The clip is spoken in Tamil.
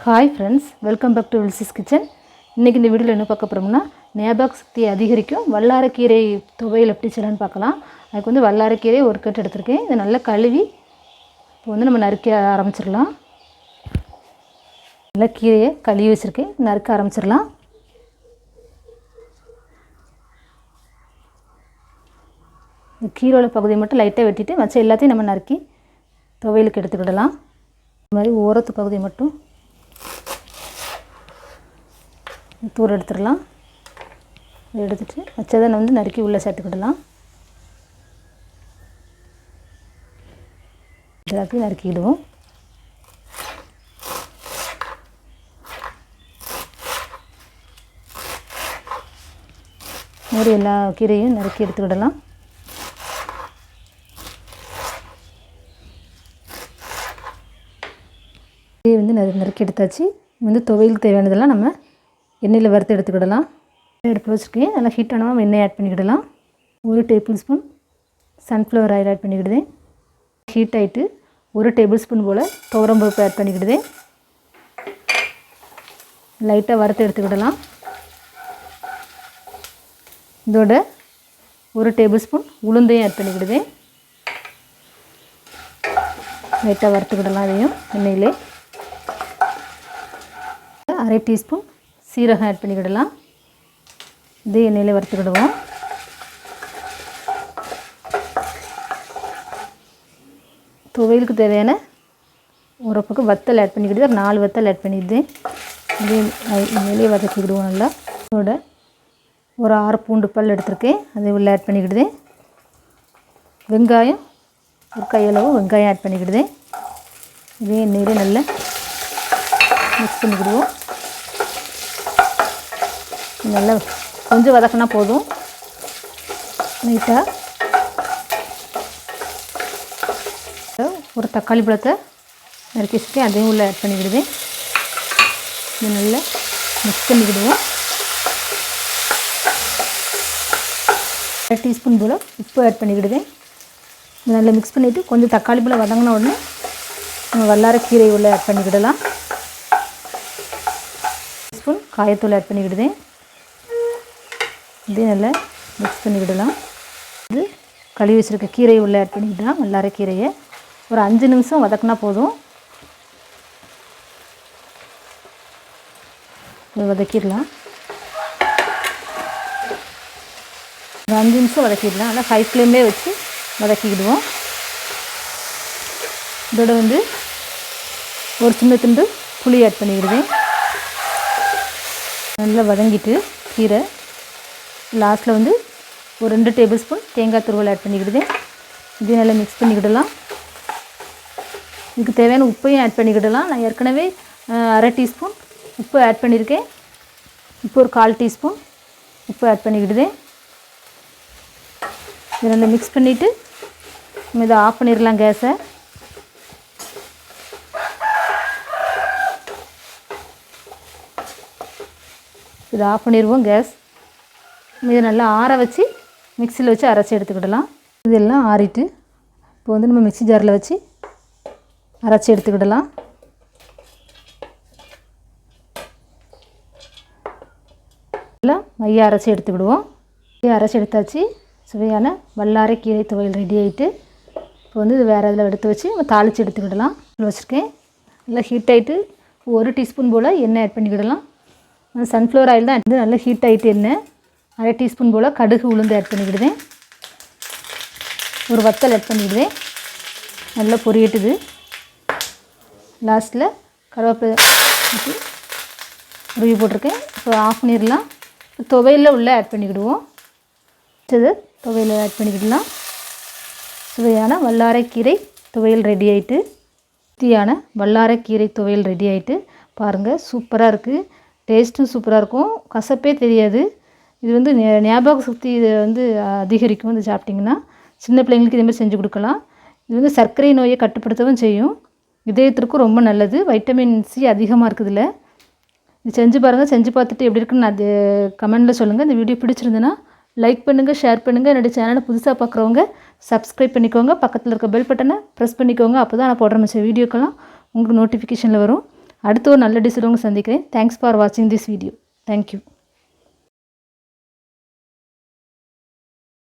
Hi friends, welcome back to வில்சிஸ் கிச்சன். இன்றைக்கி இந்த வீடியோவில் என்ன பார்க்க போகிறோம்னா, ஞாபக சக்தியை அதிகரிக்கும் வல்லாரக்கீரை துவையல் எப்படி செய்யலான்னு பார்க்கலாம். அதுக்கு வந்து வல்லாரக்கீரை ஒரு கட்டு எடுத்திருக்கேன். இதை நல்லா கழுவி இப்போ வந்து நம்ம நறுக்க ஆரம்பிச்சிடலாம். நல்லா கீரையை கழுவி வச்சுருக்கேன், நறுக்க ஆரம்பிச்சிடலாம். இந்த கீரோட பகுதியை மட்டும் லைட்டாக வெட்டிட்டு மற்ற எல்லாத்தையும் நம்ம நறுக்கி துவையலுக்கு எடுத்துக்கிடலாம். இந்த மாதிரி ஓரத்து பகுதியை மட்டும் தூர எடுத்துடலாம். எடுத்துட்டு வச்சதை வந்து நறுக்கி உள்ளே சேர்த்துக்கிடலாம். எல்லாத்தையும் நறுக்கிடுவோம். ஒரு எல்லா கீரையும் நறுக்கி எடுத்துக்கிடலாம். கீரையை வந்து நறுக்கி எடுத்தாச்சு. வந்து துவையலுக்கு தேவையானதெல்லாம் நம்ம எண்ணெயில் வறுத்து எடுத்துக்கிடலாம். எடுத்து வச்சுருக்கேன். நல்லா ஹீட்டானமாக எண்ணெய் ஆட் பண்ணிக்கிடலாம். 1 tablespoon sunflower oil add பண்ணிக்கிடுதேன். ஹீட் ஆகிட்டு 1 டேபிள் ஸ்பூன் போல் துவரம்பருப்பு ஆட் பண்ணிக்கிடுதேன். லைட்டாக வறுத்து எடுத்துக்கிடலாம். இதோட 1 டேபிள் ஸ்பூன் உளுந்தையும் ஆட் பண்ணிக்கிடுதேன். லைட்டாக வறுத்துக்கிடலாம். அதையும் எண்ணெயிலே 1/2 டீஸ்பூன் சீரகம் ஆட் பண்ணிக்கிடலாம். இதே எண்ணெயில் வறுத்துக்கிடுவோம். துவையலுக்கு தேவையான உரப்புக்கு வத்தல் ஆட் பண்ணிக்கிட்டு 4 வத்தல் ஆட் பண்ணிக்கிட்டேன். இதே எண்ணெயிலே வதக்கிக்கிடுவோம் நல்லா. அதோட ஒரு 6 பூண்டு பல் எடுத்திருக்கேன், அதை உள்ளே ஆட் பண்ணிக்கிடுதேன். வெங்காயம் ஒரு கையளவு வெங்காயம் ஆட் பண்ணிக்கிடுதேன். இதே எண்ணெயிலே நல்லா மிக்ஸ் பண்ணிக்கிடுவோம். நல்லா கொஞ்சம் வதக்கினா போதும். லைட்டாக ஒரு தக்காளி பழத்தை நறுக்கி வச்சுருக்கேன், அதையும் உள்ளே ஆட் பண்ணிக்கிடுவேன். இது நல்லா மிக்ஸ் பண்ணிக்கிடுவோம். 1 டீஸ்பூன் போல் உப்பு ஆட் பண்ணிக்கிடுவேன். இது நல்லா மிக்ஸ் பண்ணிவிட்டு கொஞ்சம் தக்காளி பழம் வதங்கின உடனே நம்ம வல்லாரக்கீரை உள்ளே ஆட் பண்ணிக்கிடலாம். 1 ஸ்பூன் காயத்தூள் ஆட் பண்ணிக்கிடுவேன். இதே நல்லா மிக்ஸ் பண்ணிக்கிடலாம். இது கழுவி வச்சுருக்க கீரையை உள்ளே ஆட் பண்ணிக்கிடலாம். வல்லாரக்கீரையை ஒரு 5 நிமிஷம் வதக்கினா போதும். இதை வதக்கிடலாம். ஒரு 5 நிமிஷம் வதக்கிடலாம். நல்லா ஹை ஃப்ளேம்லேயே வச்சு வதக்கிக்கிடுவோம். இதோட வந்து ஒரு சின்ன துண்டு புளி ஆட் பண்ணிக்கிடுவேன். நல்லா வதங்கிட்டு கீரை லாஸ்ட்டில் வந்து ஒரு 2 டேபிள் ஸ்பூன் தேங்காய் துருவல் ஆட் பண்ணிக்கிடுவேன். இதையும் நல்லா மிக்ஸ் பண்ணிக்கிடலாம். இதுக்கு தேவையான உப்பையும் ஆட் பண்ணிக்கிடலாம். நான் ஏற்கனவே 1/2 டீஸ்பூன் உப்பு ஆட் பண்ணியிருக்கேன். இப்போ ஒரு 1/4 டீஸ்பூன் உப்பு ஆட் பண்ணிக்கிடுவேன். இதை நல்லா மிக்ஸ் பண்ணிவிட்டு நம்ம இதை ஆஃப் பண்ணிடலாம் கேஸை. இதை ஆஃப் பண்ணிடுவோம் கேஸ். இதை நல்லா ஆற வச்சு மிக்சியில் வச்சு அரைச்சி எடுத்துக்கிடலாம். இதெல்லாம் ஆறிட்டு இப்போ வந்து நம்ம மிக்ஸி ஜாரில் வச்சு அரைச்சி எடுத்துக்கிடலாம். எல்லாம் மைய அரைச்சி எடுத்துக்கிடுவோம். அரைச்சி எடுத்தாச்சு. சுவையான வல்லாரக்கீரை துவையல் ரெடி ஆகிட்டு இப்போ வந்து இது வேறு இதில் எடுத்து வச்சு நம்ம தாளித்து எடுத்துக்கிடலாம். வச்சுருக்கேன். நல்லா ஹீட் ஆகிட்டு 1 டீஸ்பூன் போல் எண்ணெய் ஆட் பண்ணிக்கிடலாம். சன்ஃப்ளவர் ஆயில் தான் வந்து நல்லா ஹீட் ஆகிட்டு எண்ணெய் 1/2 டீஸ்பூன் போல் கடுகு உளுந்து ஆட் பண்ணிக்கிடுவேன். ஒரு வத்தல் ஆட் பண்ணிக்கிடுவேன். நல்லா பொரியட்டுது. லாஸ்ட்டில் கருவேப்பிலை ஊற்றி உருவி போட்டிருக்கேன். இப்போ ஆஃப் பண்ணிடலாம். துவையில் உள்ளே ஆட் பண்ணிக்கிடுவோம். இது துவையில் ஆட் பண்ணிக்கிடலாம். சுவையான வல்லாரக்கீரை துவையல் ரெடி ஆகிட்டு ருசியான வல்லாரக்கீரை துவையல் ரெடி ஆகிட்டு பாருங்கள், சூப்பராக இருக்குது. டேஸ்ட்டும் சூப்பராக இருக்கும், கசப்பே தெரியாது. இது வந்து ஞாபக சக்தி இதை வந்து அதிகரிக்கும். இது சாப்பிட்டிங்கன்னா சின்ன பிள்ளைங்களுக்கு இதேமாதிரி செஞ்சு கொடுக்கலாம். இது வந்து சர்க்கரை நோயை கட்டுப்படுத்தவும் செய்யும். இதயத்திற்கும் ரொம்ப நல்லது. வைட்டமின் சி அதிகமாக இருக்குதுல்ல. இது செஞ்சு பாருங்கள். செஞ்சு பார்த்துட்டு எப்படி இருக்குன்னு அது கமெண்டில் சொல்லுங்கள். இந்த வீடியோ பிடிச்சிருந்துன்னா லைக் பண்ணுங்கள், ஷேர் பண்ணுங்கள். என்னுடைய சேனலை புதுசாக பார்க்குறவங்க சப்ஸ்கிரைப் பண்ணிக்கோங்க. பக்கத்தில் இருக்க பெல் பட்டனை ப்ரெஸ் பண்ணிக்கோங்க. அப்போ தான் நான் போடுற வீடியோக்கெல்லாம் உங்களுக்கு நோட்டிஃபிகேஷனில் வரும். அடுத்து ஒரு நல்ல டிஷ்ஷோட உங்களை சந்திக்கிறேன். தேங்க்ஸ் ஃபார் வாட்சிங் திஸ் வீடியோ. தேங்க்யூ.